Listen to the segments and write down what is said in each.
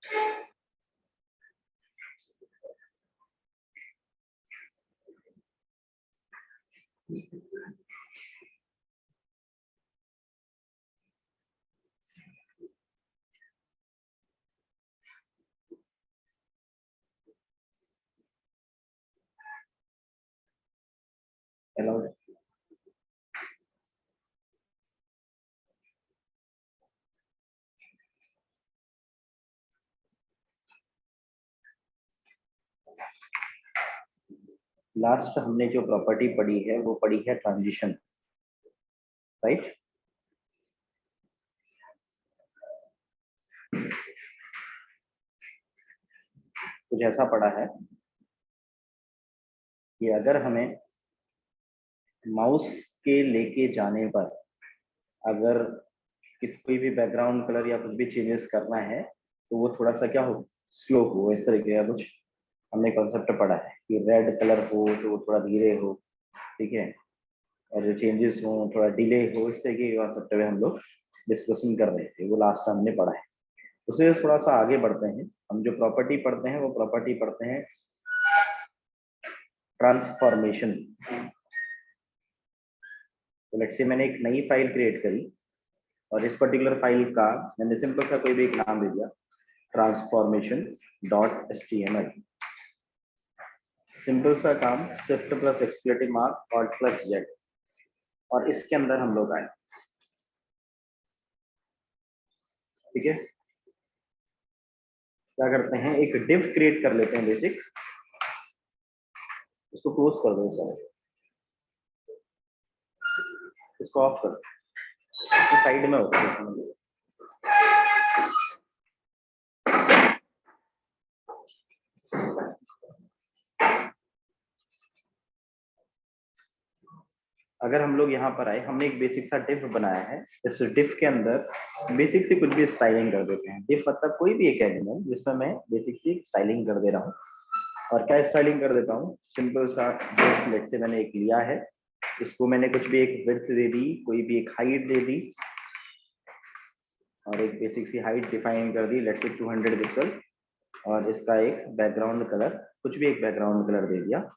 Hello, last हमने जो property पढ़ी है वो पढ़ी है ट्रांजिशन, राइट। कुछ ऐसा पढ़ा है कि अगर हमें माउस के लेके जाने पर अगर कोई भी बैकग्राउंड कलर या कुछ भी चेंजेस करना है तो वो थोड़ा सा क्या हो, स्लो हो, इस तरीके का कुछ हमने कॉन्सेप्ट पढ़ा है कि रेड कलर हो तो वो थोड़ा धीरे हो, ठीक है, और जो चेंजेस हो थोड़ा डिले हो, इस तरीके के कॉन्सेप्ट में हम लोग डिस्कशन कर रहे थे। वो लास्ट हमने पढ़ा है। उससे थोड़ा सा आगे बढ़ते हैं, हम जो प्रॉपर्टी पढ़ते हैं वो प्रॉपर्टी पढ़ते हैं ट्रांसफॉर्मेशन। तो लेट्स से मैंने एक नई फाइल क्रिएट करी और इस पर्टिकुलर फाइल का मैंने सिंपल सा कोई भी एक नाम दे दिया, ट्रांसफॉर्मेशन डॉट HTML। सिंपल सा काम, shift plus exclamative mark alt plus Z, और इसके अंदर हम लोग आए, ठीक है। क्या करते हैं, एक डिव क्रिएट कर लेते हैं बेसिक, इसको क्लोज कर दो, इसको ऑफ कर दो, साइड में होता है। अगर हम लोग यहाँ पर आए, हमने एक बेसिक सा डिफ बनाया है। इस डिफ के अंदर बेसिक से कुछ भी स्टाइलिंग कर देते हैं। डिफ मतलब कोई भी एक एलिमेंट जिसमें मैं बेसिक सी स्टाइलिंग कर दे रहा हूँ। और क्या स्टाइलिंग कर देता हूँ, सिंपल सा लेट से मैंने एक लिया है, इसको मैंने कुछ भी एक विड्थ दे दी, कोई भी एक हाइट दे दी, और एक बेसिक सी हाइट डिफाइन कर दी, लेट्स से 200 पिक्सल, और इसका एक बैकग्राउंड कलर, कुछ भी एक बैकग्राउंड कलर दे दिया।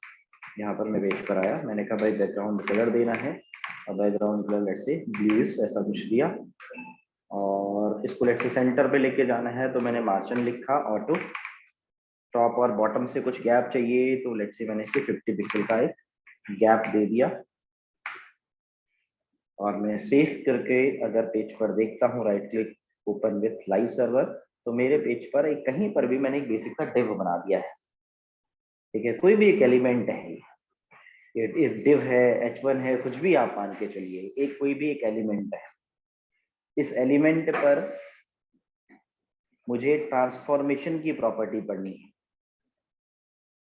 यहाँ पर मैं पेज पर आया, मैंने कहा भाई बैकग्राउंड कलर देना है, और background colour let's say bluish ऐसा कुछ दिया, और इसको लेट्स से सेंटर पे लेके जाना है तो मैंने मार्जिन लिखा ऑटो। टॉप और बॉटम से कुछ गैप चाहिए तो लेट्स से मैंने इसे 50 पिक्सल का एक गैप दे दिया, और मैं सेव करके अगर पेज पर देखता हूँ, right click open with live server, तो मेरे पेज पर एक कहीं पर भी मैंने एक बेसिक सा डिव बना दिया है, ठीक है। कोई भी एक एलिमेंट है, ये डिव है, H1 है, कुछ भी आप मान के चलिए, एक कोई भी एक एलिमेंट है। इस एलिमेंट पर मुझे ट्रांसफॉर्मेशन की प्रॉपर्टी पढ़नी है,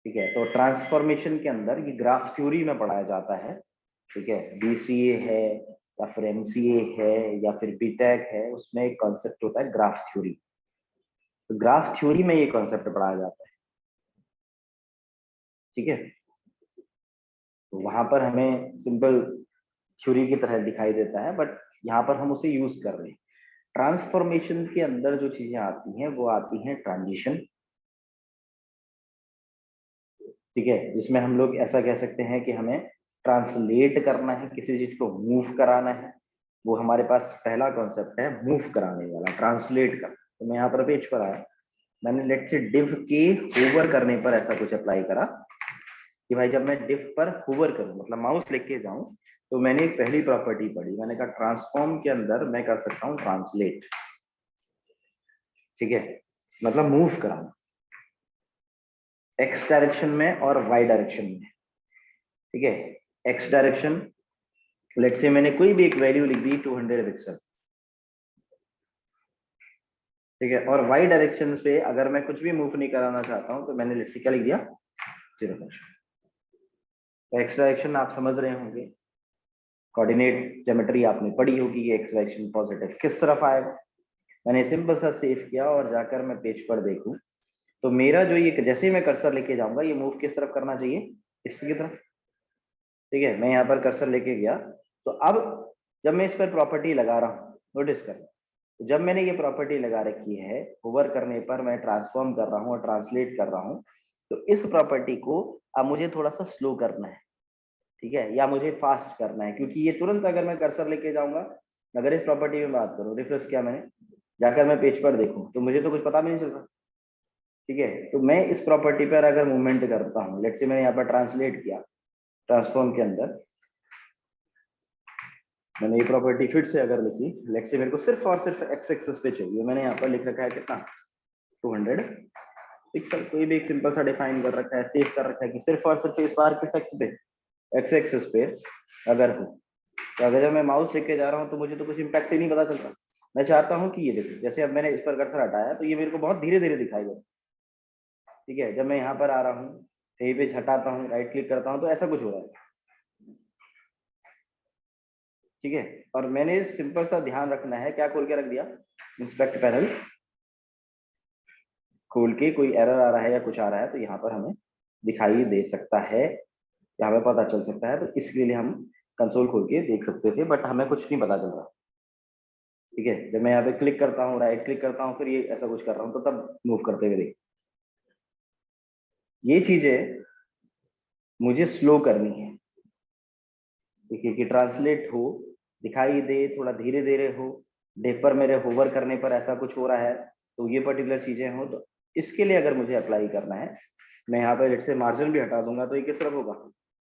ठीक है। तो ट्रांसफॉर्मेशन के अंदर ये ग्राफ थ्योरी में पढ़ाया जाता है, ठीक है। BCA है या फिर MCA है या फिर BTech है, उसमें एक कॉन्सेप्ट होता है ग्राफ थ्योरी। तो ग्राफ थ्योरी में ये कॉन्सेप्ट पढ़ाया जाता है, ठीक है। तो वहां पर हमें सिंपल थ्योरी की तरह दिखाई देता है, बट यहाँ पर हम उसे यूज कर रहे हैं। ट्रांसफॉर्मेशन के अंदर जो चीजें आती हैं वो आती हैं ट्रांजिशन, ठीक है, जिसमें हम लोग ऐसा कह सकते हैं कि हमें ट्रांसलेट करना है, किसी चीज को मूव कराना है। वो हमारे पास पहला कॉन्सेप्ट है मूव कराने वाला, ट्रांसलेट करना। तो मैं यहाँ पर पेज पर आया, मैंने लेट से डिव के होवर करने पर ऐसा कुछ अप्लाई करा कि भाई जब मैं डिव पर होवर करूं, मतलब माउस लेके जाऊं, तो मैंने एक पहली प्रॉपर्टी पढ़ी, मैंने कहा ट्रांसफॉर्म के अंदर मैं कर सकता हूँ ट्रांसलेट, ठीक है, मतलब मूव कराना एक्स डायरेक्शन में और वाई डायरेक्शन में, ठीक है। एक्स डायरेक्शन लेट से मैंने कोई भी एक वैल्यू लिख दी 200 पिक्सल, ठीक है, और वाई डायरेक्शन पे अगर मैं कुछ भी मूव नहीं कराना चाहता हूं तो मैंने लेट से क्या लिख दिया, 0। तो एक्स डायरेक्शन आप समझ रहे होंगे, कोऑर्डिनेट ज्योमेट्री आपने पढ़ी होगी, ये एक्स डायरेक्शन पॉजिटिव किस तरफ आएगा। मैंने सिंपल सा सेव किया और जाकर मैं पेज पर देखूं तो मेरा जो ये, जैसे ही मैं कर्सर लेके जाऊंगा ये मूव किस तरफ करना चाहिए, इसकी तरफ, ठीक है। मैं यहाँ पर कर्सर लेके गया, तो अब जब मैं इस पर प्रॉपर्टी लगा रहा हूँ, नोटिस कर, तो जब मैंने ये प्रॉपर्टी लगा रखी है, होवर करने पर मैं ट्रांसफॉर्म कर रहा हूँ और ट्रांसलेट कर रहा हूँ, तो इस प्रॉपर्टी को अब मुझे थोड़ा सा स्लो करना है, ठीक है, या मुझे फास्ट करना है, क्योंकि ये तुरंत अगर मैं कर्सर लेके जाऊंगा, अगर इस प्रॉपर्टी में बात करूं, रिफ्रेश किया मैंने, जाकर मैं पेज पर देखूं तो मुझे तो कुछ पता भी नहीं चल रहा, ठीक है। तो मैं इस प्रॉपर्टी पर अगर मूवमेंट करता हूँ, लेट्स से मैंने यहाँ पर ट्रांसलेट किया, ट्रांसफॉर्म के अंदर मैंने ये प्रॉपर्टी फिर से अगर लिखी, लेट्स से मेरे को सिर्फ और सिर्फ एक्स एक्सिस पे चाहिए, मैंने यहाँ पर लिख रखा है कितना, 200 पिक्सल, कोई भी एक सिंपल सा डिफाइन कर रखा है, सेव कर रखा है कि सिर्फ और सिर्फ इस बार किस एक्स पे, एक्स एक्सिस पे अगर हो, तो अगर जब मैं माउस लेके जा रहा हूँ तो मुझे तो कुछ इम्पैक्ट ही नहीं पता चल रहा। मैं चाहता हूँ कि ये देखो, जैसे अब मैंने इस पर कर्सर हटाया तो ये मेरे को बहुत धीरे धीरे दिखाई दे, ठीक है। जब मैं यहाँ पर आ रहा हूँ, कहीं पे हटाता हूँ, राइट क्लिक करता हूँ, तो ऐसा कुछ हो रहा है, ठीक है। और मैंने सिंपल सा ध्यान रखना है, क्या खोल के रख दिया, इंस्पेक्ट पैनल खोल के, कोई एरर आ रहा है या कुछ आ रहा है तो यहाँ पर हमें दिखाई दे सकता है, यहाँ पे पता चल सकता है, तो इसके लिए हम कंसोल खोल के देख सकते थे, बट हमें कुछ नहीं पता चल रहा, ठीक है। जब मैं यहाँ पे क्लिक करता हूँ, राइट क्लिक करता हूँ, फिर ये ऐसा कुछ कर रहा हूँ, तो तब मूव करते हुए देख, ये चीजें मुझे स्लो करनी है, देखिए कि ट्रांसलेट हो, दिखाई दे, थोड़ा धीरे धीरे हो, डेप पर मेरे होवर करने पर ऐसा कुछ हो रहा है, तो ये पर्टिकुलर चीजें हो, तो इसके लिए अगर मुझे अप्लाई करना है, मैं यहाँ पे लेट से मार्जिन भी हटा दूंगा, तो ये किस तरफ होगा,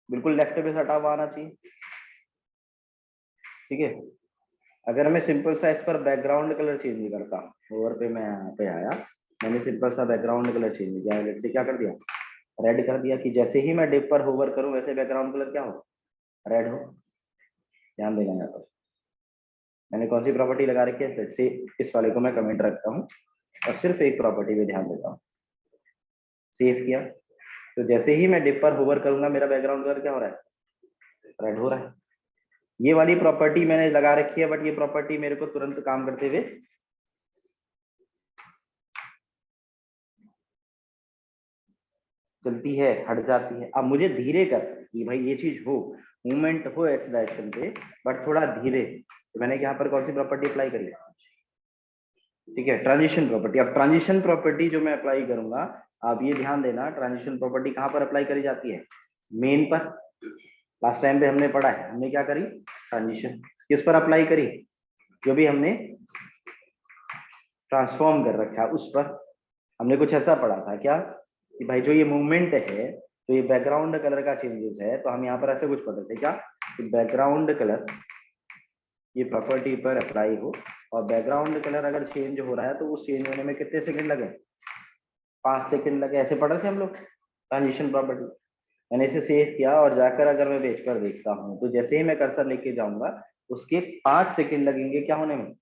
बिल्कुल लेफ्ट पे हटा हुआ आना चाहिए, ठीक है। अगर मैं सिंपल सा इस पर बैकग्राउंड कलर चेंज नहीं करता, ओवर पे मैं यहाँ पे आया, मैंने सिंपल सा बैकग्राउंड कलर चेंज नहीं किया, लेट से क्या कर दिया, रेड कर दिया, कि जैसे ही मैं डिप पर होवर करूं वैसे बैकग्राउंड कलर क्या हो, रेड हो। ध्यान देना यहाँ पर मैंने कौन सी प्रॉपर्टी लगा रखी है, लेट से इस वाले को मैं कमेंट रखता हूँ और सिर्फ एक प्रॉपर्टी पे ध्यान देता हूँ, सेव किया, तो जैसे ही मैं डिप पर होवर करूंगा मेरा बैकग्राउंड कलर क्या हो रहा है, रेड हो रहा है। ये वाली प्रॉपर्टी मैंने लगा रखी है, बट ये प्रॉपर्टी मेरे को तुरंत काम करते हुए चलती है, हट जाती है। अब मुझे धीरे कर कि भाई ये चीज हो, मूवमेंट हो एक्स डायरेक्शन पे, बट थोड़ा धीरे, तो मैंने यहाँ पर कौन सी प्रॉपर्टी अप्लाई करी, ठीक है, ट्रांजिशन प्रॉपर्टी। अब ट्रांजिशन प्रॉपर्टी जो मैं अप्लाई करूंगा, आप ये ध्यान देना, ट्रांजिशन प्रॉपर्टी कहाँ पर अप्लाई करी जाती है, मेन पर। लास्ट टाइम पे हमने पढ़ा है, हमने क्या करी, ट्रांजिशन किस पर अप्लाई करी, जो भी हमने ट्रांसफॉर्म कर रखा है उस पर। हमने कुछ ऐसा पढ़ा था क्या, कि भाई जो ये मूवमेंट है, तो ये बैकग्राउंड कलर का चेंजेस है, तो हम यहाँ पर ऐसे कुछ पढ़ते थे क्या, कि बैकग्राउंड कलर ये प्रॉपर्टी पर अप्लाई हो, और बैकग्राउंड कलर अगर चेंज हो रहा है तो उस चेंज होने में कितने सेकंड लगे, 5 सेकंड लगे, ऐसे पढ़ रहे थे हम लोग ट्रांजिशन प्रॉपर्टी। मैंने इसे सेव किया और जाकर अगर मैं पेज पर देखता हूँ, तो जैसे ही मैं कर्सर लेके जाऊंगा उसके 5 सेकंड लगेंगे क्या होने में,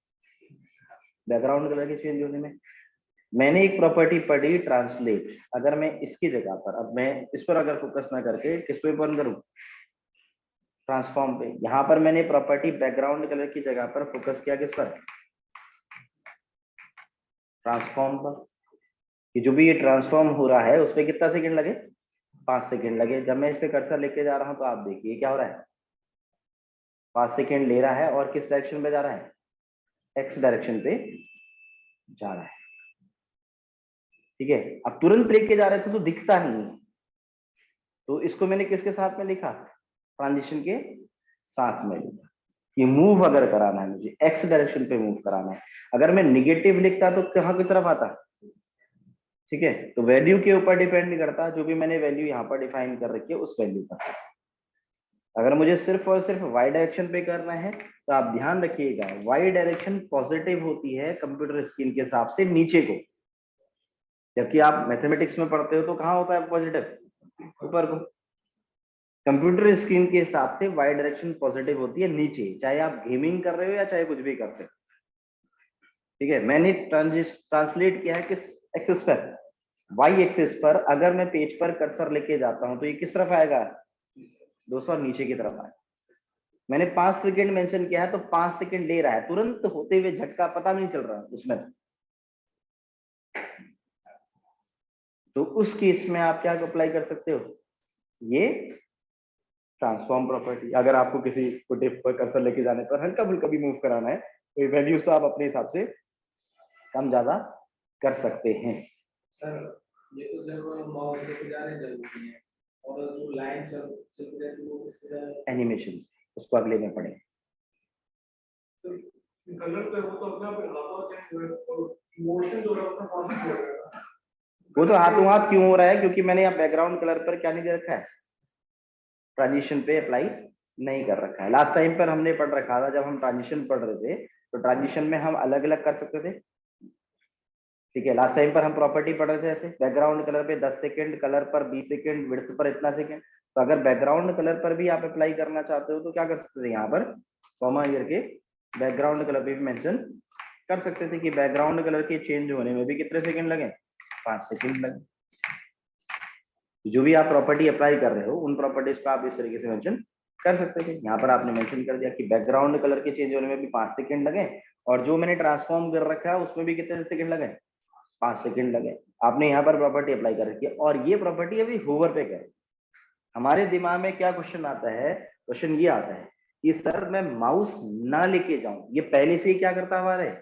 बैकग्राउंड कलर के चेंज होने में। मैंने एक प्रॉपर्टी पढ़ी ट्रांसलेट, अगर मैं इसकी जगह पर, अब मैं इस पर अगर फोकस ना करके किस पे बंद करूं, ट्रांसफॉर्म पे, यहाँ पर मैंने प्रॉपर्टी बैकग्राउंड कलर की जगह पर फोकस किया किस पर, ट्रांसफॉर्म पर, कि जो भी ये ट्रांसफॉर्म हो रहा है उस पर कितना सेकंड लगे, 5 सेकंड लगे। जब मैं इस पे कर्सर लेके जा रहा हूँ तो आप देखिए क्या हो रहा है, 5 सेकंड ले रहा है, और किस डायरेक्शन पे जा रहा है, एक्स डायरेक्शन पे जा रहा है, ठीक है। अब तुरंत लेके जा रहे थे तो दिखता नहीं है, तो इसको मैंने किसके साथ में लिखा, ट्रांजिशन के साथ में लिखा, कि मूव अगर कराना है मुझे, एक्स डायरेक्शन पे मूव कराना है। अगर मैं निगेटिव लिखता तो कहाँ की तरफ आता, ठीक है। तो वैल्यू के ऊपर डिपेंड नहीं करता, जो भी मैंने वैल्यू यहाँ पर डिफाइन कर रखी है उस वैल्यू पर। अगर मुझे सिर्फ और सिर्फ वाई डायरेक्शन पे करना है, तो आप ध्यान रखिएगा, वाई डायरेक्शन पॉजिटिव होती है कंप्यूटर स्क्रीन के हिसाब से नीचे को, जबकि आप मैथमेटिक्स में पढ़ते हो तो कहाँ होता है पॉजिटिव, ऊपर को। कंप्यूटर स्क्रीन के हिसाब से वाई डायरेक्शन पॉजिटिव होती है नीचे, चाहे आप गेमिंग कर रहे हो या चाहे कुछ भी करते हो, ठीक है। मैंने ट्रांसलेट किया है किस एक्सिस पर, वाई एक्सिस पर। अगर मैं पेज पर कर्सर लेके जाता हूं तो ये किस तरफ आएगा, दोस्तों नीचे की तरफ आएगा। मैंने 5 सेकंड मेंशन किया है, तो 5 सेकंड ले रहा है, तुरंत होते हुए झटका पता नहीं चल रहा उसमें, तो उस केस में आप क्या अप्लाई कर सकते हो, ये ट्रांसफॉर्म प्रॉपर्टी। अगर आपको किसी को टिप पर कर्सर लेके जाने पर हल्का फुल्का भी मूव कराना है, वैल्यूज तो आप अपने हिसाब से कम ज्यादा कर सकते हैं। सर ये तो जब माउस लेके जा रहे हैं जरूरी है, और जो लाइन चल रही है वो किसके एनिमेशन, उसको अगले में पढ़ें। कलर पे वो तो अपना हाथों चेंज हो रहा है और इमोशन जो है अपना कौन सा हो रहा है, वो तो हाथों हाथ क्यों हो रहा है, क्योंकि मैंने यहाँ बैकग्राउंड कलर पर क्या नहीं दे रखा है, ट्रांजिशन पे अप्लाई नहीं कर रखा है। लास्ट टाइम पर हमने पढ़ रखा था, जब हम ट्रांजिशन पढ़ रहे थे तो ट्रांजिशन में हम अलग अलग कर सकते थे। ठीक है, लास्ट टाइम पर हम प्रॉपर्टी पढ़ रहे थे ऐसे, बैकग्राउंड कलर पे 10 सेकंड, कलर पर 20 सेकंड, विड्थ पर इतना सेकंड। तो अगर बैकग्राउंड कलर पर भी आप अप्लाई करना चाहते हो तो क्या कर सकते थे, यहाँ पर कॉमा ईयर के बैकग्राउंड कलर पे भी मेंशन कर सकते थे कि बैकग्राउंड कलर के चेंज होने में भी कितने सेकंड लगे, 5 सेकंड लगे। जो भी आप प्रॉपर्टी अप्लाई कर रहे हो उन प्रॉपर्टीज को आप इस तरीके से मेंशन कर सकते थे। यहाँ पर आपने मेंशन कर दिया कि बैकग्राउंड कलर के चेंज होने में भी 5 सेकंड लगे, और जो मैंने ट्रांसफॉर्म कर रखा है उसमें भी कितने सेकंड लगे, 5 सेकंड लगे। आपने यहाँ पर प्रॉपर्टी अप्लाई कर रखी है, और ये प्रॉपर्टी अभी होवर पे कर। हमारे दिमाग में क्या क्वेश्चन आता है, क्वेश्चन ये आता है कि सर मैं माउस ना लेके जाऊं, ये पहले से ही क्या करता हुआ रहे,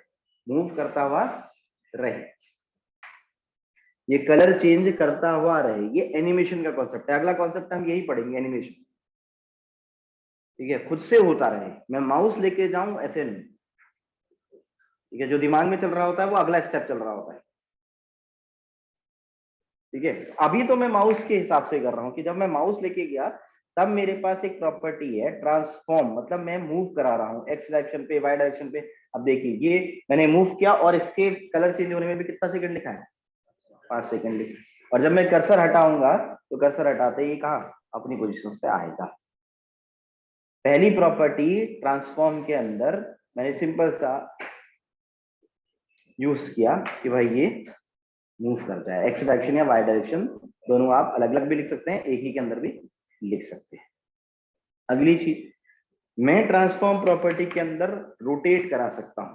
मूव करता हुआ रहे, ये कलर चेंज करता हुआ रहे। ये एनिमेशन का कॉन्सेप्ट है। अगला कॉन्सेप्ट हम यही पढ़ेंगे, एनिमेशन। ठीक है, खुद से होता रहे, मैं माउस लेके जाऊं ऐसे नहीं। ठीक है, जो दिमाग में चल रहा होता है वो अगला स्टेप चल रहा होता है। ठीक है, अभी तो मैं माउस के हिसाब से कर रहा हूं कि जब मैं माउस लेके गया तब मेरे पास एक प्रॉपर्टी है ट्रांसफॉर्म, मतलब मैं मूव करा रहा हूं एक्स डायरेक्शन पे, वाई डायरेक्शन पे। अब देखिए ये मैंने मूव किया और इसके कलर चेंज होने में भी कितना सेकंड लिखा है, 5 सेकंड लिखा। और जब मैं कर्सर हटाऊंगा तो कर्सर हटाते ही कहा अपनी पोजीशन पे आएगा। पहली प्रॉपर्टी ट्रांसफॉर्म के अंदर मैंने सिंपल सा यूज किया कि भाई ये मूव करता है, एक्स डायरेक्शन या वाई डायरेक्शन दोनों आप अलग अलग भी लिख सकते हैं, एक ही के अंदर भी लिख सकते हैं। अगली चीज, मैं ट्रांसफॉर्म प्रॉपर्टी के अंदर रोटेट करा सकता हूं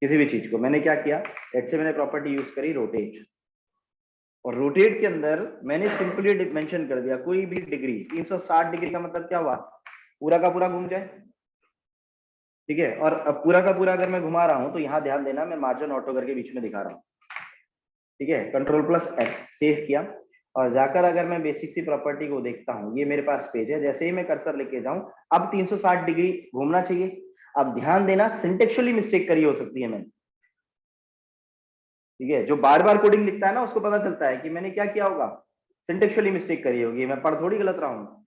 किसी भी चीज को। मैंने क्या किया, लेट्स से मैंने प्रॉपर्टी यूज करी रोटेट, और रोटेट के अंदर मैंने सिंपली मेंशन कर दिया कोई भी डिग्री। 360 डिग्री का मतलब क्या हुआ, पूरा का पूरा घूम जाए। ठीक है, और अब पूरा का पूरा अगर मैं घुमा रहा हूं तो यहां ध्यान देना, मैं मार्जिन ऑटो करके बीच में दिखा रहा हूं। ठीक है, कंट्रोल प्लस एफ, सेव किया, और जाकर अगर मैं बेसिक सी प्रॉपर्टी को देखता हूं, ये मेरे पास पेज है, जैसे ही मैं कर्सर लेके जाऊं अब 360 डिग्री घूमना चाहिए। अब ध्यान देना, सिंटेक्चुअली मिस्टेक करी हो सकती है मैंने। ठीक है, जो बार बार कोडिंग लिखता है ना उसको पता चलता है कि मैंने क्या किया होगा, सिंटेक्चुअली मिस्टेक करी होगी, मैं पढ़ थोड़ी गलत रहा हूँ।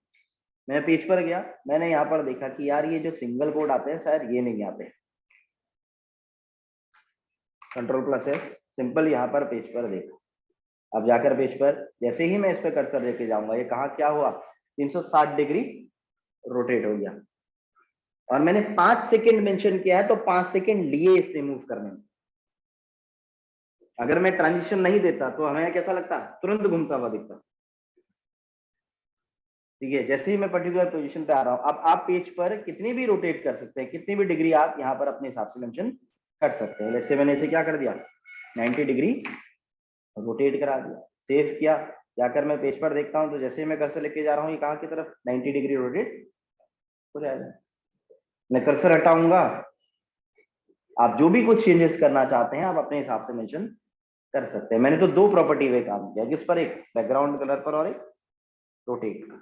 मैं पेज पर गया, मैंने यहाँ पर देखा कि यार ये जो सिंगल कोड आते हैं शायद ये नहीं आते। कंट्रोल प्लस एस, सिंपल यहाँ पर पेज पर देखा। अब जाकर पेज पर जैसे ही मैं इस पर कर्सर लेके जाऊंगा, ये कहा क्या हुआ, 360 डिग्री रोटेट हो गया। और मैंने 5 सेकंड मेंशन किया है तो 5 सेकंड लिए इसने मूव करने में। अगर मैं ट्रांजिशन नहीं देता तो हमें कैसा लगता, तुरंत घूमता हुआ दिखता। ठीक है, जैसे ही मैं पर्टिकुलर पोजीशन पे आ रहा हूं, अब आप पेज पर कितनी भी रोटेट कर सकते हैं, कितनी भी डिग्री आप यहाँ पर अपने हिसाब से मेंशन कर सकते हैं। लेट्स से मैंने इसे क्या कर दिया, 90 डिग्री रोटेट करा दिया, सेव किया। जाकर मैं पेज पर देखता हूं तो जैसे ही मैं कर्सर लेके जा रहा हूँ ये कहाँ की तरफ 90 डिग्री रोटेट हो जाएगा। मैं कर्सर हटाऊंगा, आप जो भी कुछ चेंजेस करना चाहते हैं आप अपने हिसाब से मेंशन कर सकते हैं। मैंने तो 2 प्रॉपर्टी पे काम किया, किस पर, एक बैकग्राउंड कलर पर और एक रोटेट।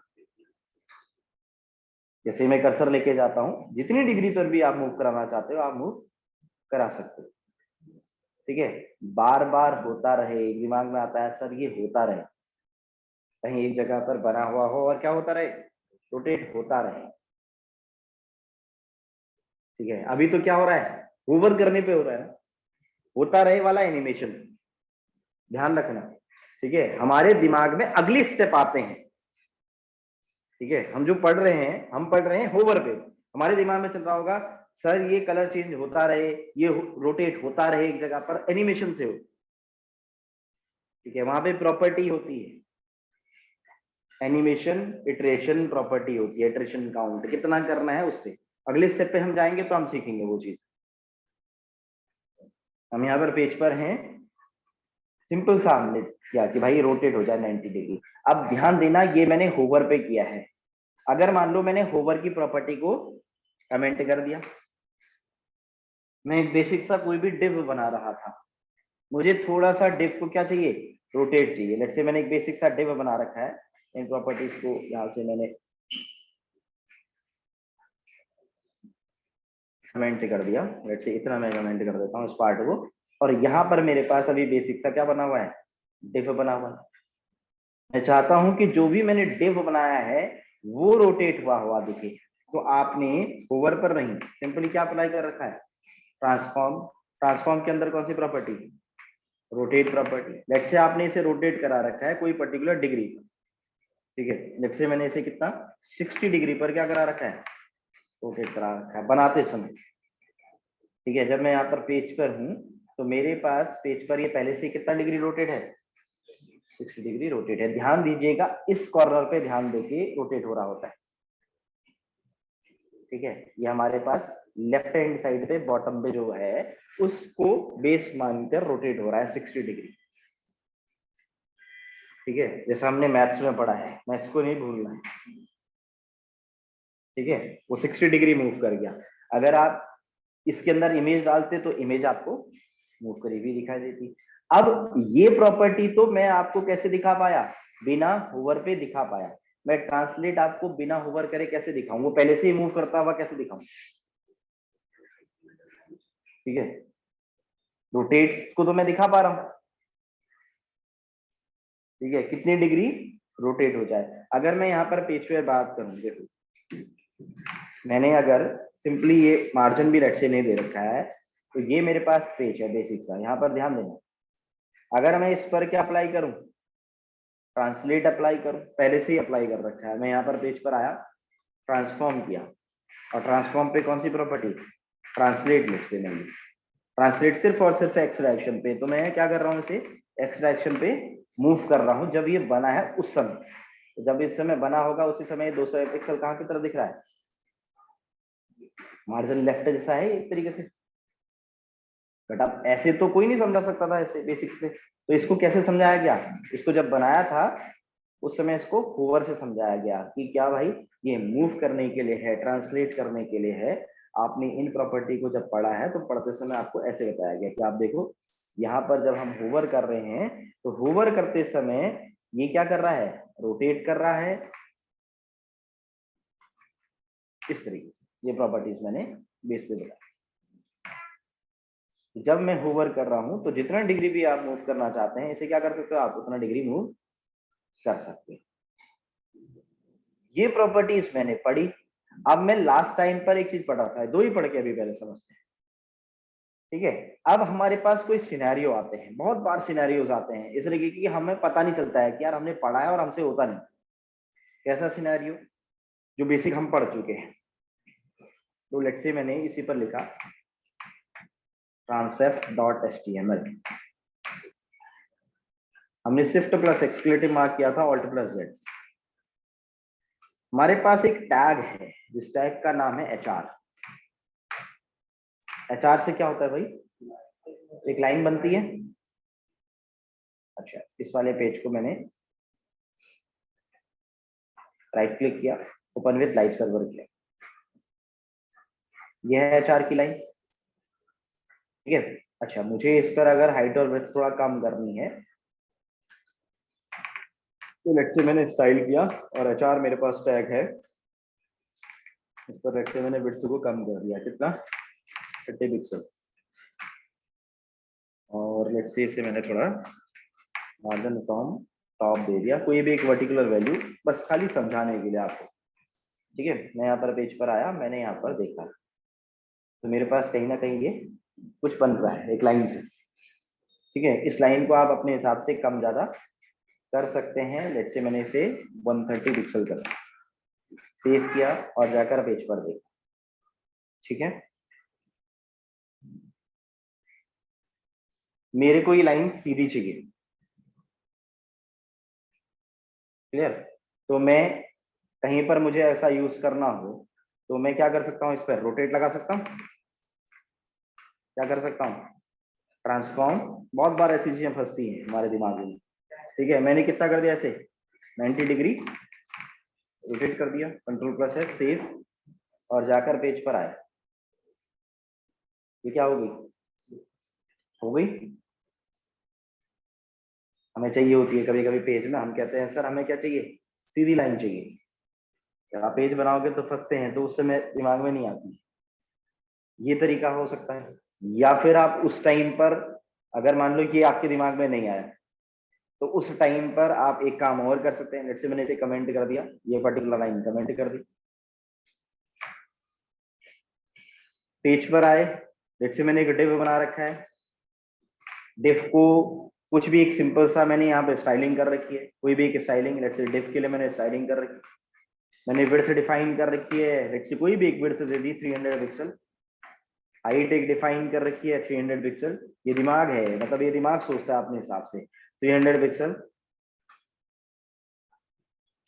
जैसे मैं कर्सर लेके जाता हूं, जितनी डिग्री पर भी आप मूव कराना चाहते हो आप मूव करा सकते हो। ठीक है, बार बार होता रहे, दिमाग में आता है सर ये होता रहे, कहीं एक जगह पर बना हुआ हो और क्या होता रहे, रोटेट होता रहे। ठीक है, अभी तो क्या हो रहा है, होवर करने पे हो रहा है, होता रहे वाला एनिमेशन, ध्यान रखना। ठीक है, हमारे दिमाग में अगली स्टेप आते हैं। ठीक है, हम जो पढ़ रहे हैं, हम पढ़ रहे हैं होवर पे, हमारे दिमाग में चल रहा होगा सर ये कलर चेंज होता रहे, ये रोटेट होता रहे एक जगह पर, एनिमेशन से हो। ठीक है, वहां पे प्रॉपर्टी होती है एनिमेशन, इटरेशन प्रॉपर्टी होती है, इटरेशन काउंट कितना करना है उससे। अगले स्टेप पे हम जाएंगे तो हम सीखेंगे वो चीज। हम यहाँ पर पेज पर हैं, सिंपल सा हमने किया कि भाई रोटेट हो जाए 90 डिग्री। अब ध्यान देना ये मैंने होवर पे किया है। अगर मान लो मैंने होवर की प्रॉपर्टी को कमेंट कर दिया, मैं एक बेसिक सा कोई भी डिव बना रहा था, मुझे थोड़ा सा डिव को क्या चाहिए, रोटेट चाहिए। लेट्स से मैंने एक बेसिक सा डिव बना रखा है, इन प्रॉपर्टीज को यहाँ से मैंने कमेंट कर दिया, लेट्स से इतना मैं कमेंट कर देता हूँ इस पार्ट को, और यहाँ पर मेरे पास अभी बेसिक सा क्या बना हुआ है, डिव बना हुआ है। मैं चाहता हूं कि जो भी मैंने डिव बनाया है वो रोटेट हुआ हुआ दिखे, तो आपने होवर पर नहीं, सिंपली क्या अप्लाई कर रखा है, ट्रांसफॉर्म। ट्रांसफॉर्म के अंदर कौन सी property, rotate property. Let's say आपने इसे रोटेट करा रखा है कोई पर्टिकुलर डिग्री पर, ठीक है। लेट्स से मैंने इसे कितना 60 डिग्री पर क्या करा रखा है, रोटेट करा रखा है बनाते समय, ठीक है। जब मैं यहाँ पर पेज पर हूँ तो मेरे पास पेज पर ये पहले से कितना डिग्री रोटेट है, 60 डिग्री रोटेट है। ध्यान दीजिएगा इस कॉर्नर पे ध्यान देके रोटेट हो रहा होता है, ठीक है। ये हमारे पास लेफ्ट हैंड साइड पे बॉटम पे जो है उसको बेस मानकर रोटेट हो रहा है 60 डिग्री, ठीक है। जैसा हमने मैथ्स में पढ़ा है, मैथ्स को नहीं भूलना है, ठीक है। वो 60 डिग्री मूव कर गया। अगर आप इसके अंदर इमेज डालते तो इमेज आपको मूव करी हुई दिखाई देती। अब ये प्रॉपर्टी तो मैं आपको कैसे दिखा पाया, बिना होवर पे दिखा पाया। मैं ट्रांसलेट आपको बिना होवर करे कैसे दिखाऊं, वो पहले से ही मूव करता हुआ कैसे दिखाऊं, ठीक है। रोटेट्स को तो मैं दिखा पा रहा हूं, ठीक है, कितनी डिग्री रोटेट हो जाए। अगर मैं यहाँ पर पेज पे बात करूं, देखो मैंने अगर सिंपली ये मार्जिन भी लेट से नहीं दे रखा है, तो ये मेरे पास पेज है बेसिक का, यहाँ पर ध्यान देना। अगर मैं इस पर क्या अप्लाई करूं, ट्रांसलेट अप्लाई करूं, पहले से ही अप्लाई कर रखा है। मैं यहाँ पर पेज पर आया, ट्रांसफॉर्म किया, और ट्रांसफॉर्म पे कौन सी प्रॉपर्टी, ट्रांसलेट लिख से नहीं, ट्रांसलेट सिर्फ और सिर्फ एक्स डायरेक्शन पे। तो मैं क्या कर रहा हूँ, इसे एक्स डायरेक्शन पे मूव कर रहा हूँ जब ये बना है उस समय। तो जब इस समय बना होगा उसी समय 200 पिक्सल कहाँ की तरफ दिख रहा है, मार्जिन लेफ्ट जैसा है एक तरीके से। बट अब ऐसे तो कोई नहीं समझा सकता था ऐसे बेसिक से, तो इसको कैसे समझाया गया, इसको जब बनाया था उस समय इसको होवर से समझाया गया कि क्या भाई ये मूव करने के लिए है, ट्रांसलेट करने के लिए है। आपने इन प्रॉपर्टी को जब पढ़ा है तो पढ़ते समय आपको ऐसे बताया गया कि आप देखो यहाँ पर जब हम होवर कर रहे हैं तो होवर करते समय ये क्या कर रहा है, रोटेट कर रहा है, इस तरीके से। ये प्रॉपर्टीज मैंने बेस पे बताया। जब मैं होवर कर रहा हूं तो जितना डिग्री भी आप मूव करना चाहते हैं इसे क्या कर सकते हो आप, उतना डिग्री मूव कर सकते हैं। ये प्रॉपर्टीज मैंने पढ़ी। अब मैं लास्ट टाइम पर एक चीज पढ़ा था, दो ही पढ़ के अभी पहले समझते हैं, ठीक है। अब हमारे पास कोई सिनेरियो आते हैं, बहुत बार सिनेरियोज आते हैं इस तरीके की हमें पता नहीं चलता है कि यार हमने पढ़ा है और हमसे होता नहीं। कैसा सिनेरियो, जो बेसिक हम पढ़ चुके हैं। तो लेट्स से मैंने इसी पर लिखा transef.html, हमने शिफ्ट प्लस एक्सक्लेटिव मार्क किया था ऑल्ट प्लस जेड। हमारे पास एक टैग है जिस टैग का नाम है HR। HR से क्या होता है भाई, एक लाइन बनती है। अच्छा, इस वाले पेज को मैंने राइट क्लिक किया, ओपन विथ लाइव सर्वर किया, यह है HR की लाइन, ठीक है। अच्छा, मुझे इस पर अगर हाइट और विड्थ थोड़ा कम करनी है तो लेट्स से मैंने स्टाइल किया और HR मेरे पास टैग है, इस पर लेट्स से मैंने विड्थ को कम कर दिया, कितना 30 पिक्सल, और लेट्स से इसे मैंने थोड़ा मार्जिन फ्रॉम टॉप दे दिया, कोई भी एक वर्टिकुलर वैल्यू, बस खाली समझाने के लिए आपको, ठीक है। मैं यहाँ पर पेज पर आया, मैंने यहाँ पर देखा तो मेरे पास कहीं ना कहीं ये कुछ बन रहा है एक लाइन से, ठीक है। इस लाइन को आप अपने हिसाब से कम ज्यादा कर सकते हैं। लेट्स से मैंने इसे 130 पिक्सल कर सेव किया और जाकर पेज पर देखा, ठीक है। मेरे को ये लाइन सीधी चाहिए, क्लियर। तो मैं कहीं पर मुझे ऐसा यूज करना हो तो मैं क्या कर सकता हूँ, इस पर रोटेट लगा सकता हूँ, क्या कर सकता हूँ, ट्रांसफॉर्म। बहुत बार ऐसी चीजें फंसती हैं हमारे दिमाग में, ठीक है। मैंने कितना कर दिया, ऐसे 90 डिग्री रोटेट कर दिया, कंट्रोल प्लस है सेव, और जाकर पेज पर आए, ये क्या हो गई, हो गई। हमें चाहिए होती है कभी कभी पेज में, हम कहते हैं सर हमें क्या चाहिए, सीधी लाइन चाहिए। जब आप पेज बनाओगे तो फंसते हैं, तो उस समय दिमाग में नहीं आती। ये तरीका हो सकता है। या फिर आप उस टाइम पर, अगर मान लो कि आपके दिमाग में नहीं आया, तो उस टाइम पर आप एक काम और कर सकते हैं। जैसे मैंने इसे कमेंट कर दिया, ये पर्टिकुलर लाइन कमेंट कर दी, पेज पर आए, जैसे मैंने एक डिव बना रखा है, डिव को कुछ भी एक सिंपल सा मैंने यहाँ पे स्टाइलिंग कर रखी है, कोई भी एक स्टाइलिंग, लेट्स से डिव के लिए मैंने स्टाइलिंग कर रखी है, मैंने विड्थ डिफाइन कर रखी है, लेट्स से कोई भी एक विड्थ दे दी 300 पिक्सल, हाइट एक डिफाइन कर रखी है 300 पिक्सल। ये दिमाग है, मतलब ये दिमाग सोचता है अपने हिसाब से 300 पिक्सल,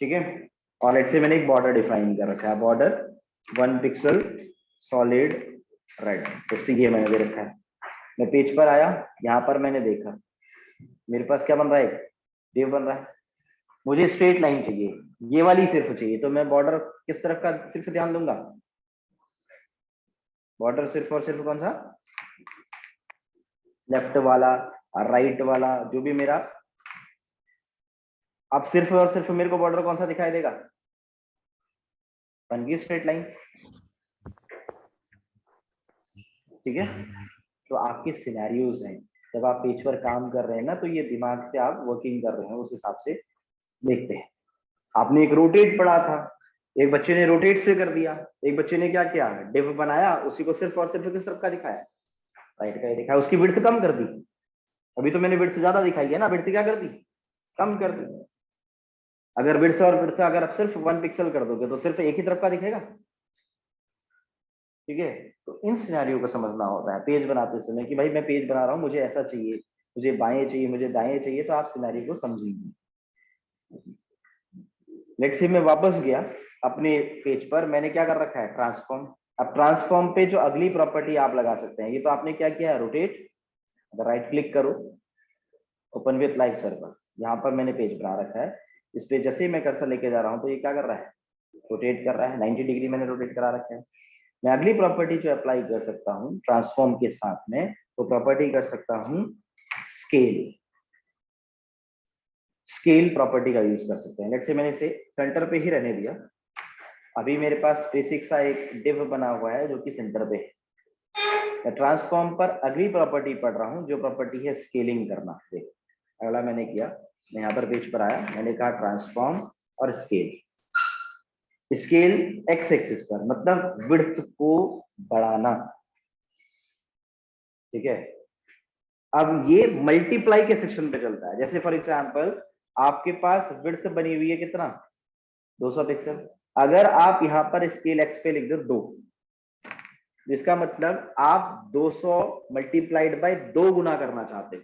ठीक है। और लेट्स से मैंने एक बॉर्डर डिफाइन कर रखा है, बॉर्डर 1 पिक्सल सॉलिड रेड, तो ये मैंने दे रखा है। मैं पेज पर आया, यहाँ पर मैंने देखा मेरे पास क्या बन रहा है, वेव बन रहा है। मुझे स्ट्रेट लाइन चाहिए, ये वाली सिर्फ चाहिए, तो मैं बॉर्डर किस तरफ का सिर्फ ध्यान दूंगा, बॉर्डर सिर्फ और सिर्फ कौन सा, लेफ्ट वाला और राइट वाला, जो भी मेरा। अब सिर्फ और सिर्फ मेरे को बॉर्डर कौन सा दिखाई देगा, बन गई स्ट्रेट लाइन, ठीक है। तो आपके सिनेरियोज हैं, जब आप पेज पर काम कर रहे हैं ना, तो ये दिमाग से आप वर्किंग कर रहे हैं, उस हिसाब से देखते हैं। आपने एक रोटेट पढ़ा था, एक बच्चे ने रोटेट से कर दिया, एक बच्चे ने क्या किया, डिव बनाया, उसी को सिर्फ और सिर्फ किस तरफ का दिखाया, राइट का ही दिखाया, उसकी विड्थ कम कर दी। अभी तो मैंने विड्थ ज्यादा दिखाई है ना, विड्थ क्या कर दी, कम कर दी। अगर विड्थ और विड्थ अगर आप सिर्फ 1 पिक्सल कर दोगे तो सिर्फ एक ही तरफ का दिखेगा, ठीक है। तो इन सिनेरियो को समझना होता है पेज बनाते समय कि भाई मैं पेज बना रहा हूँ, मुझे ऐसा चाहिए, मुझे बाएं चाहिए, मुझे दाएं चाहिए, तो आप सिनेरियो को समझेंगे। लेट्स से मैं वापस गया अपने पेज पर, मैंने क्या कर रखा है, ट्रांसफॉर्म। अब ट्रांसफॉर्म पे जो अगली प्रॉपर्टी आप लगा सकते हैं, ये तो आपने क्या किया है, रोटेट। अगर राइट क्लिक करो, ओपन विथ लाइव सर्वर, यहाँ पर मैंने पेज बना रखा है। इस पे जैसे ही मैं कर्सर लेके जा रहा हूँ, तो ये क्या कर रहा है, रोटेट कर रहा है, 90 डिग्री मैंने रोटेट करा रखा है। मैं अगली प्रॉपर्टी जो अप्लाई कर सकता हूँ ट्रांसफॉर्म के साथ में, तो प्रॉपर्टी कर सकता हूँ स्केल। स्केल प्रॉपर्टी का यूज कर सकते हैं। लेट्स से मैंने इसे सेंटर पे ही रहने दिया। अभी मेरे पास बेसिक सा एक डिव बना हुआ है जो कि सेंटर पे है। मैं ट्रांसफॉर्म पर अगली प्रॉपर्टी पढ़ रहा हूँ, जो प्रॉपर्टी है स्केलिंग करना। देख, अगला मैंने किया, मैं यहाँ पर पेज पर आया, मैंने कहा ट्रांसफॉर्म और स्केल। स्केल एक्स एक्सिस पर, मतलब विड्थ को बढ़ाना, ठीक है। अब ये मल्टीप्लाई के सेक्शन पे चलता है। जैसे फॉर एग्जांपल आपके पास विड्थ बनी हुई है कितना, 200 पिक्सल। अगर आप यहाँ पर स्केल एक्स पे लिख दो 2, जिसका मतलब आप 200 मल्टीप्लाइड बाय 2 गुना करना चाहते हो।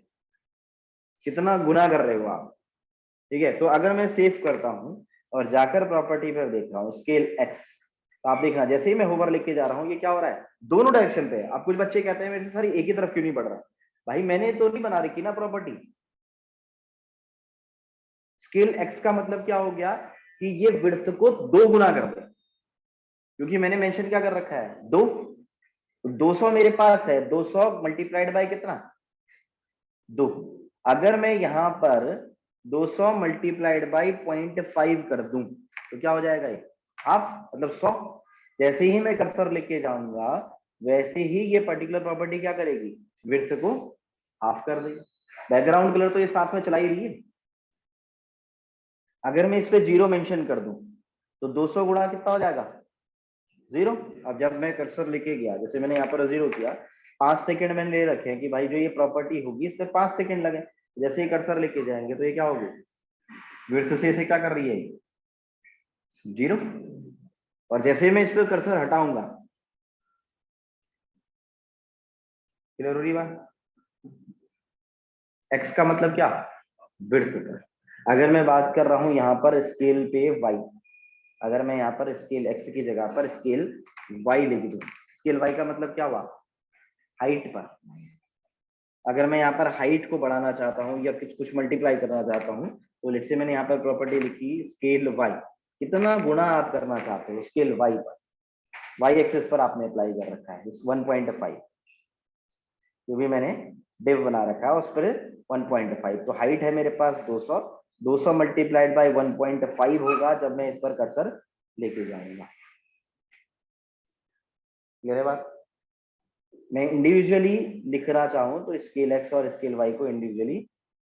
कितना गुना कर रहे हो आप, ठीक है। तो अगर मैं सेव करता हूं और जाकर प्रॉपर्टी पर देख रहा हूँ स्केल एक्स, तो आप देखना जैसे ही मैं होवर लेके जा रहा हूँ, ये क्या हो रहा है, दोनों डायरेक्शन पे। अब कुछ बच्चे कहते हैं मेरे से सर एक ही तरफ क्यों नहीं बढ़ रहा, भाई मैंने तो नहीं बना रखी ना प्रॉपर्टी। स्केल एक्स का मतलब क्या हो गया कि ये विड्थ को 2 गुना कर दे, क्योंकि मैंने मेंशन क्या कर रखा है, 2। 200 मेरे पास है, 200 मल्टीप्लाइड बाय कितना, 2। अगर मैं यहां पर 200 मल्टीप्लाइड बाई 0.5 कर दूं, तो क्या हो जाएगा, ये हाफ, मतलब 100। जैसे ही मैं कर्सर लेके जाऊंगा, वैसे ही ये पर्टिकुलर प्रॉपर्टी क्या करेगी, विड्थ को हाफ कर देगी। बैकग्राउंड कलर तो ये साथ में चला ही रही है। अगर मैं इस पे 0 मेंशन कर दूं, तो 200 गुणा कितना हो जाएगा, 0। अब जब मैं कर्सर लेके गया, जैसे मैंने यहाँ पर 0 किया, 5 सेकंड मैंने ले रखे हैं कि भाई जो ये प्रॉपर्टी होगी इस पे 5 सेकंड लगे। जैसे ही कर्सर लेके जाएंगे तो ये क्या होगी, विड्थ से इसे क्या कर रही है, 0। और जैसे ही मैं इस पे कर्सर हटाऊंगा, क्लियर हो रही बात। एक्स का मतलब क्या, विड्थ का। अगर मैं बात कर रहा हूं यहाँ पर स्केल पे वाई, अगर मैं यहाँ पर स्केल एक्स की जगह पर स्केल वाई लिख दूं, स्केल वाई का मतलब क्या हुआ, हाइट पर। अगर मैं यहाँ पर हाइट को बढ़ाना चाहता हूँ या कुछ कुछ मल्टीप्लाई करना चाहता हूँ, तो लेट्स से मैंने यहाँ पर प्रॉपर्टी लिखी स्केल वाई, कितना गुना आप करना चाहते हो स्केल वाई पर, वाई एक्सिस पर आपने अप्लाई कर रखा है 1.5। जो भी मैंने डिव बना रखा है उस पर 1.5, तो हाइट है मेरे पास 200, 200 मल्टीप्लाइड बाय 1.5 होगा जब मैं इस पर कर्सर लेके जाऊंगा। क्लियर है बात? मैं इंडिविजुअली लिखना चाहूं तो स्केल एक्स और स्केल वाई को इंडिविजुअली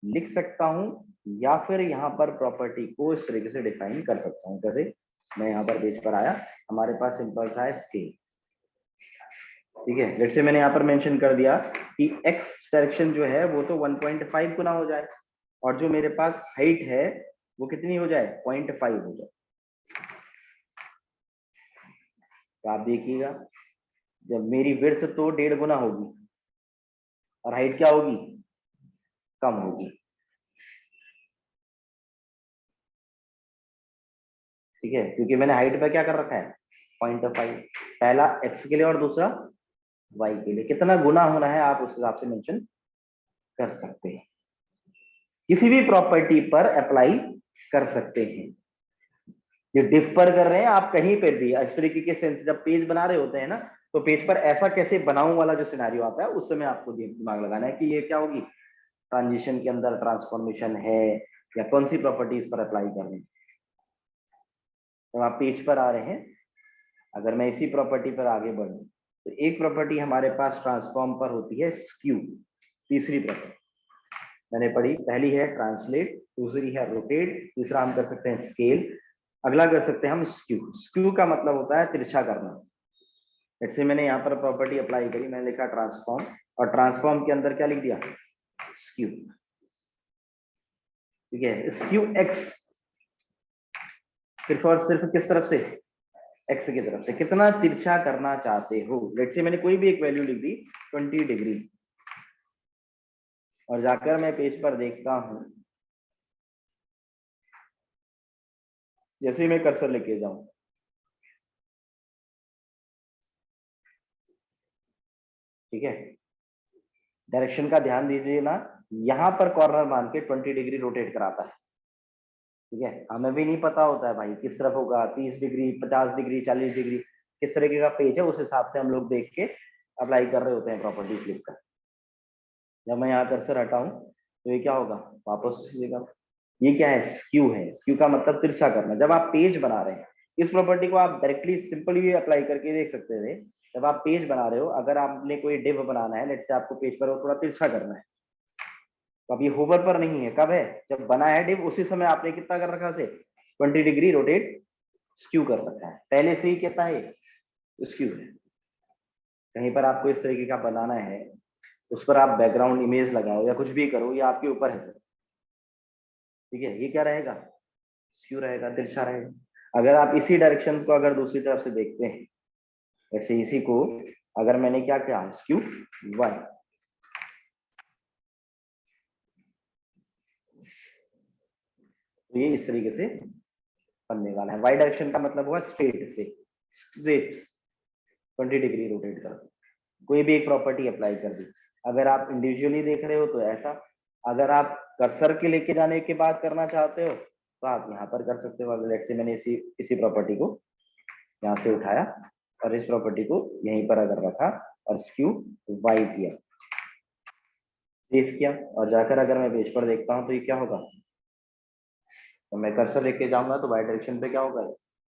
लिख सकता हूं, या फिर यहाँ पर प्रॉपर्टी को इस तरीके से डिफाइन कर सकता हूं। जैसे मैं यहाँ पर पेज पर आया, हमारे पास सिंपल सा है स्केल, ठीक है। लेट्स से मैंने यहाँ पर मेंशन कर दिया कि एक्स डायरेक्शन जो है वो तो 1.5 गुना हो जाए, और जो मेरे पास हाइट है वो कितनी हो जाए, 0.5 हो जाए। तो आप देखिएगा, जब मेरी विड्थ तो 1.5 गुना होगी और हाइट क्या होगी, कम होगी, ठीक है, क्योंकि मैंने हाइट पे क्या कर रखा है, 0.5, पहला एक्स के लिए और दूसरा वाई के लिए। कितना गुना होना है आप उस हिसाब से मेंशन कर सकते हैं, किसी भी प्रॉपर्टी पर अप्लाई कर सकते हैं। ये डिफर कर रहे हैं आप कहीं पे भी इस तरीके के सेंस, जब पेज बना रहे होते हैं ना, तो पेज पर ऐसा कैसे बनाऊं वाला जो सिनेरियो आता है उस समय आपको दिमाग लगाना है कि ये क्या होगी, ट्रांजिशन के अंदर ट्रांसफॉर्मेशन है या कौन सी प्रॉपर्टी इस पर अप्लाई कर रहे हैं। तो आप पेज पर आ रहे हैं, अगर मैं इसी प्रॉपर्टी पर आगे बढ़ूं तो एक प्रॉपर्टी हमारे पास ट्रांसफॉर्म पर होती है स्क्यू, तीसरी प्रॉपर्टी मैंने पढ़ी, पहली है ट्रांसलेट, दूसरी है रोटेट, तीसरा हम कर सकते हैं स्केल, अगला कर सकते हैं हम स्क्यू। स्क्यू का मतलब होता है तिरछा करना। जैसे मैंने यहाँ पर प्रॉपर्टी अप्लाई करी, मैंने लिखा ट्रांसफॉर्म, और ट्रांसफॉर्म के अंदर क्या लिख दिया, स्क्यू, ठीक है। स्क्यू एक्स सिर्फ और सिर्फ किस तरफ से, एक्स की तरफ से, कितना तिरछा करना चाहते हो। लेट्स से मैंने कोई भी एक वैल्यू लिख दी 20 डिग्री, और जाकर मैं पेज पर देखता हूं, जैसे ही मैं कर्सर लेके जाऊं, ठीक है, डायरेक्शन का ध्यान दीजिए ना, यहां पर कॉर्नर मान के 20 डिग्री रोटेट कराता है, ठीक है। हमें भी नहीं पता होता है भाई किस तरफ होगा, 30 डिग्री, 50 डिग्री, 40 डिग्री, किस तरीके का पेज है, उस हिसाब से हम लोग देख के अप्लाई कर रहे होते हैं प्रॉपर्टी फ्लिप का। जब मैं यहाँ कर्सर हटाऊं तो ये क्या होगा, वापस चलेगा। ये क्या है, स्क्यू है। स्क्यू का मतलब तिरछा करना। जब आप पेज बना रहे हैं, इस प्रॉपर्टी को आप डायरेक्टली सिंपली अप्लाई करके देख सकते थे। जब आप पेज बना रहे हो, अगर आपने कोई डिव बनाना है, लेट्स से आपको पेज पर थोड़ा तिरछा करना है, तो अब ये होवर पर नहीं है, कब है, जब बना है डिव उसी समय आपने कितना कर रखा है, 20 डिग्री रोटेट स्क्यू कर रखा है, पहले से ही कितना है, स्क्यू है। कहीं पर आपको इस तरीके का बनाना है, उस पर आप बैकग्राउंड इमेज लगाओ या कुछ भी करो, ये आपके ऊपर है, ठीक है। ये क्या रहेगा, स्क्यू रहेगा, तिरछा रहेगा। अगर आप इसी डायरेक्शन को अगर दूसरी तरफ से देखते हैं, जैसे इसी को अगर मैंने क्या किया, स्क्यू वन, तो ये इस तरीके से बनने वाला है। वाई डायरेक्शन का मतलब हुआ स्ट्रेट से, स्ट्रेट 20 डिग्री रोटेट कर, कोई भी एक प्रॉपर्टी अप्लाई कर दी। अगर आप इंडिविजुअली देख रहे हो तो ऐसा, अगर आप कर्सर के लेके जाने के बाद करना चाहते हो तो आप यहाँ पर कर सकते हो। लेट्स से मैंने इसी प्रॉपर्टी को यहाँ से उठाया और इस प्रॉपर्टी को यहीं पर अगर रखा और स्क्यू वाई किया, सेव किया, और जाकर अगर मैं पेज पर देखता हूँ तो ये क्या होगा, तो मैं कर्सर लेके जाऊंगा तो वाई डायरेक्शन पे क्या होगा,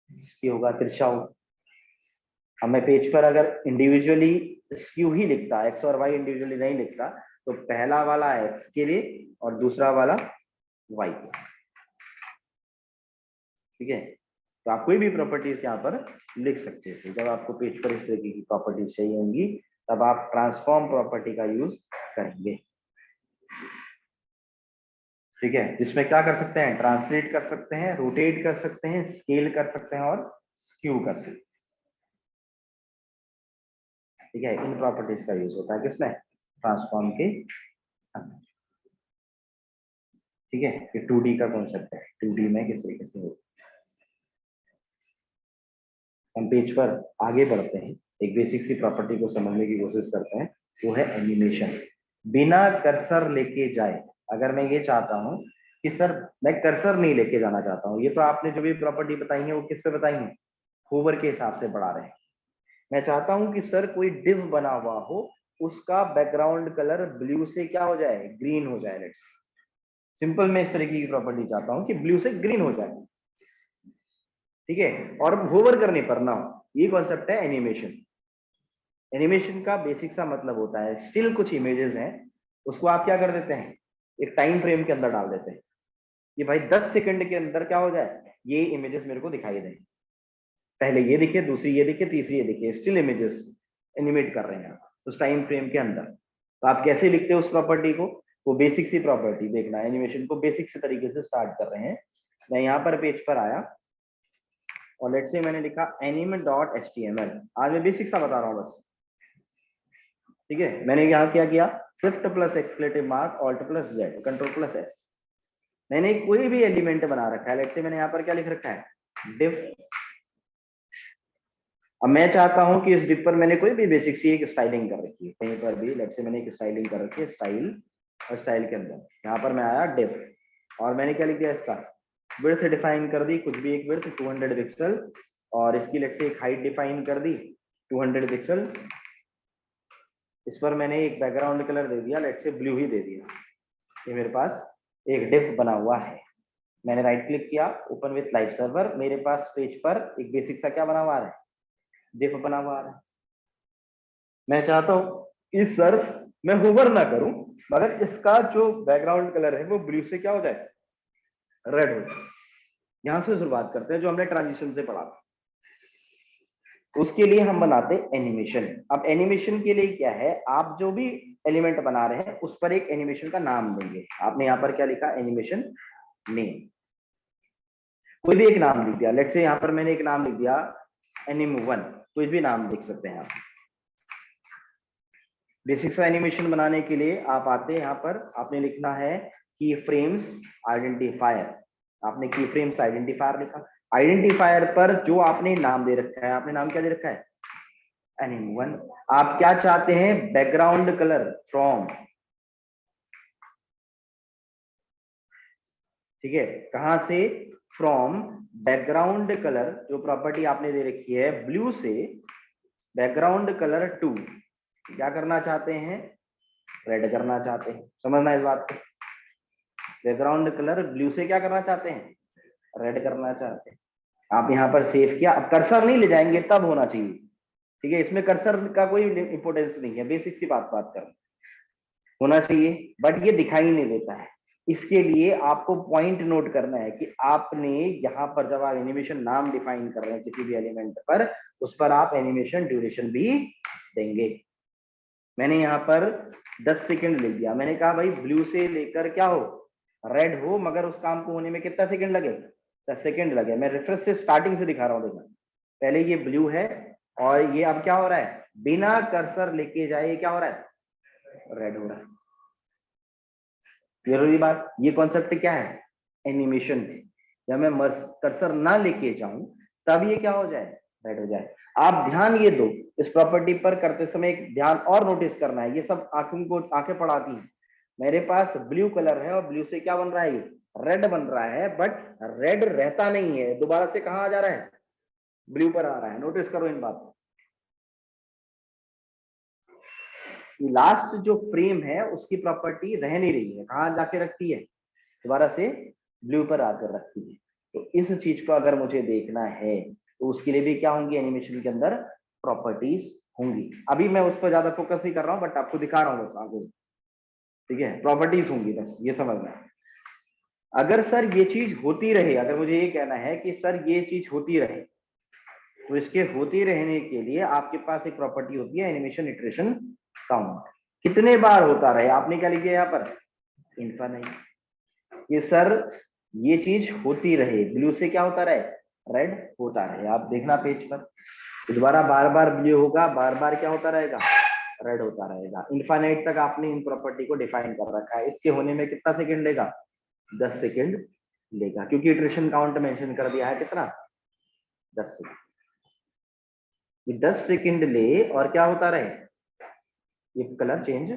स्क्यू होगा, तिरछा होगा। अब मैं पेज पर अगर इंडिविजुअली स्क्यू ही लिखता, एक्स और वाई इंडिविजुअली नहीं लिखता, तो पहला वाला एक्स के लिए और दूसरा वाला वाई के, ठीक है। तो आप कोई भी प्रॉपर्टीज यहाँ पर लिख सकते हैं। जब आपको पेज पर इस तरीके की प्रॉपर्टीज चाहिए होंगी तब आप ट्रांसफॉर्म प्रॉपर्टी का यूज करेंगे, ठीक है। इसमें क्या कर सकते हैं, ट्रांसलेट कर सकते हैं, रोटेट कर सकते हैं, स्केल कर सकते हैं और स्क्यू कर सकते हैं, ठीक है। इन प्रॉपर्टीज का यूज होता है किसमें, ट्रांसफॉर्म के अंदर, ठीक है। ये 2D का कॉन्सेप्ट है, 2D में किस तरीके से हो। हम पेज पर आगे बढ़ते हैं, एक बेसिक सी प्रॉपर्टी को समझने की कोशिश करते हैं, वो है एनिमेशन। बिना कर्सर लेके जाए, अगर मैं ये चाहता हूं कि सर मैं कर्सर नहीं लेके जाना चाहता हूँ, ये तो आपने जो भी प्रॉपर्टी बताई है वो किस पे बताई है, होवर के हिसाब से बढ़ा रहे हैं। मैं चाहता हूं कि सर कोई डिव बना हुआ हो उसका बैकग्राउंड कलर ब्लू से क्या हो जाए, ग्रीन हो जाए। लेट्स सिंपल मैं इस तरीके की प्रॉपर्टी चाहता हूं कि ब्लू से ग्रीन हो जाए, ठीक है, और होवर करने पर ना हो। ये कॉन्सेप्ट है एनिमेशन। एनिमेशन का बेसिक सा मतलब होता है, स्टिल कुछ इमेजेस हैं, उसको आप क्या कर देते हैं, एक टाइम फ्रेम के अंदर डाल देते हैं कि भाई 10 सेकंड के अंदर क्या हो जाए, ये इमेजेस मेरे को दिखाई दें। पहले ये दिखे, दूसरी ये दिखे, तीसरी ये दिखे, स्टिल इमेजेस एनिमेट कर रहे हैं आप उस टाइम फ्रेम के अंदर। तो आप कैसे लिखते हो उस प्रॉपर्टी को, वो बेसिक सी प्रॉपर्टी देखना, एनिमेशन को बेसिक से तरीके से स्टार्ट कर रहे हैं। मैं यहाँ पर पेज पर आया और लेट्स से मैंने लिखा anime.html। आज मैं बेसिक सा बता रहा हूँ बस, ठीक है। मैंने यहाँ क्या किया, shift plus exclamation mark alt plus Z control plus S. मैंने कोई भी एलिमेंट बना रखा है, लेट्स से मैंने यहाँ पर क्या लिख रखा है, डिफ। अब मैं चाहता हूं कि इस डिफ पर मैंने कोई भी बेसिक सी एक स्टाइलिंग कर रखी है, कहीं पर भी लेट्स से मैंने एक स्टाइलिंग कर रखी है, स्टाइल, और स्टाइल के अंदर यहाँ पर मैं आया डिफ और मैंने क्या लिख दिया, इसका विड्थ डिफाइन कर दी, कुछ भी एक विड्थ 200 पिक्सल, और इसकी लेट्स से एक हाइट डिफाइन कर दी 200 पिक्सल। इस पर मैंने एक बैकग्राउंड कलर दे दिया, लेट्स से ब्लू ही दे दिया। ये मेरे पास एक डिफ बना हुआ है। मैंने राइट क्लिक किया, ओपन विथ लाइव सर्वर, मेरे पास पेज पर एक बेसिक सा क्या बना हुआ है, डिफ बना हुआ है। मैं चाहता हूं इस सर्फ मैं होवर ना करूं, मगर इसका जो बैकग्राउंड कलर है वो ब्लू से क्या हो जाए, रेड हो जाए। यहां से शुरुआत करते हैं जो हमने ट्रांजिशन से पढ़ा था। उसके लिए हम बनाते एनिमेशन। अब एनिमेशन के लिए क्या है, आप जो भी एलिमेंट बना रहे हैं उस पर एक एनिमेशन का नाम देंगे। आपने यहाँ पर क्या लिखा, एनिमेशन नेम, कोई भी एक नाम लिख दिया। लेट्स से यहाँ पर मैंने एक नाम लिख दिया एनिम1, कोई भी नाम लिख सकते हैं आप। बेसिक सा एनिमेशन बनाने के लिए आप आते हैं यहाँ पर, आपने लिखना है की फ्रेम्स आइडेंटिफायर। आपने की फ्रेम्स आइडेंटिफायर लिखा, आइडेंटिफायर पर जो आपने नाम दे रखा है, आपने नाम क्या दे रखा है, एनिम1। आप क्या चाहते हैं, बैकग्राउंड कलर फ्रॉम, ठीक है, कहां से, फ्रॉम बैकग्राउंड कलर, जो प्रॉपर्टी आपने दे रखी है ब्लू से बैकग्राउंड कलर टू क्या करना चाहते हैं, रेड करना चाहते हैं। समझना इस बात को, बैकग्राउंड कलर ब्लू से क्या करना चाहते हैं, रेड करना चाहते हैं। आप यहाँ पर सेव किया, अब कर्सर नहीं ले जाएंगे तब होना चाहिए, ठीक है, इसमें कर्सर का कोई इंपोर्टेंस नहीं है, बेसिक सी बात कर होना चाहिए, बट ये दिखाई नहीं देता है। इसके लिए आपको पॉइंट नोट करना है कि आपने यहाँ पर जब आप एनिमेशन नाम डिफाइन कर रहे हैं किसी भी एलिमेंट पर, उस पर आप एनिमेशन ड्यूरेशन भी देंगे। मैंने यहाँ पर 10 सेकंड लिख दिया, मैंने कहा भाई ब्लू से लेकर क्या हो, रेड हो, मगर उस काम को होने में कितना सेकंड लगे, 10 सेकंड लगे। मैं रेफरेंस से स्टार्टिंग से दिखा रहा हूँ, देखना पहले ये ब्लू है और ये अब क्या हो रहा है, बिना कर्सर लेके जाए क्या हो रहा है, रेड हो रहा है। जरूरी बात, ये कॉन्सेप्ट क्या है, एनिमेशन में जब मैं कर्सर ना लेके जाऊं तब ये क्या हो जाए, रेड हो जाए। आप ध्यान ये दो, इस प्रॉपर्टी पर करते समय एक ध्यान और नोटिस करना है, ये सब आंखें पढ़ाती हैं। मेरे पास ब्लू कलर है और ब्लू से क्या बन रहा है, ये रेड बन रहा है, बट रेड रहता नहीं है, दोबारा से कहां आ जा रहा है, ब्लू पर आ रहा है। नोटिस करो इन बातों, लास्ट जो फ्रेम है उसकी प्रॉपर्टी रह नहीं रही है, कहां जाके रखती है, दोबारा से ब्लू पर आकर रखती है। तो इस चीज को अगर मुझे देखना है तो उसके लिए भी क्या होंगी, एनिमेशन के अंदर प्रॉपर्टीज होंगी। अभी मैं उस पर ज्यादा फोकस नहीं कर रहा हूं, बट आपको दिखा रहा हूं बस आगे, ठीक है, प्रॉपर्टीज होंगी, बस ये समझना है। अगर सर ये चीज होती रहे, अगर मुझे ये कहना है कि सर ये चीज होती रहे, तो इसके होती रहने के लिए आपके पास एक प्रॉपर्टी होती है एनिमेशन इटरेशन काउंट। कितने बार होता रहे, आपने क्या लिखा यहाँ पर, इनफाइनाइट। ये सर ये चीज होती रहे, ब्लू से क्या होता रहे, रेड होता रहे। आप देखना पेज पर, दोबारा बार बार ब्लू होगा, बार बार क्या होता रहेगा, रेड होता रहेगा। इनफाइनाइट तक आपने इन प्रॉपर्टी को डिफाइन कर रखा है। इसके होने में कितना सेकंड लेगा, 10 सेकंड लेगा, क्योंकि इटरेशन काउंट मेंशन कर दिया है कितना, 10 सेकंड। 10 सेकंड ले और क्या होता रहे, ये कलर चेंज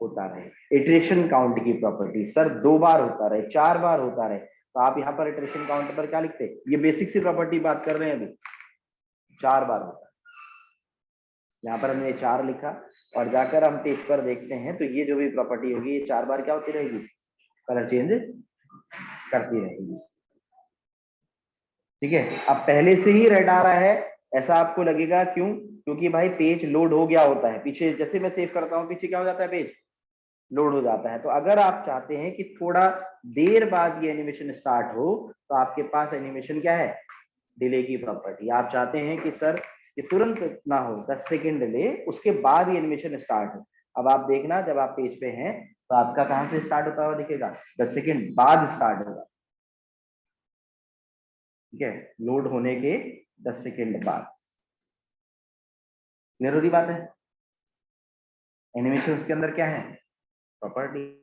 होता रहे। इटरेशन काउंट की प्रॉपर्टी, सर 2 बार होता रहे, 4 बार होता रहे, तो आप यहाँ पर इटरेशन काउंट पर क्या लिखते, ये बेसिक सी प्रॉपर्टी बात कर रहे हैं अभी, 4 बार होता है। यहाँ पर हमने 4 लिखा और जाकर हम पेज पर देखते हैं तो ये जो भी प्रॉपर्टी होगी ये 4 बार क्या होती रहेगी, कलर चेंज करती रहेगी। ठीक है, अब पहले से ही रेड आ रहा है ऐसा आपको लगेगा, क्यों? क्योंकि भाई पेज लोड हो गया होता है, पीछे जैसे मैं सेव करता हूँ पीछे क्या हो जाता है, पेज लोड हो जाता है। तो अगर आप चाहते हैं कि थोड़ा देर बाद ये एनिमेशन स्टार्ट हो तो आपके पास एनिमेशन क्या है, डिले की प्रॉपर्टी। आप चाहते हैं कि सर ये तुरंत ना हो, 10 सेकेंड डिले, उसके बाद ही एनिमेशन स्टार्ट हो। अब आप देखना जब आप पेज पे हैं तो आपका कहां से स्टार्ट होता हुआ दिखेगा, 10 सेकेंड बाद स्टार्ट होगा। ठीक है, लोड होने के 10 सेकेंड बाद। क्लियर हो रही बात है? एनिमेशन के अंदर क्या है, प्रॉपर्टी।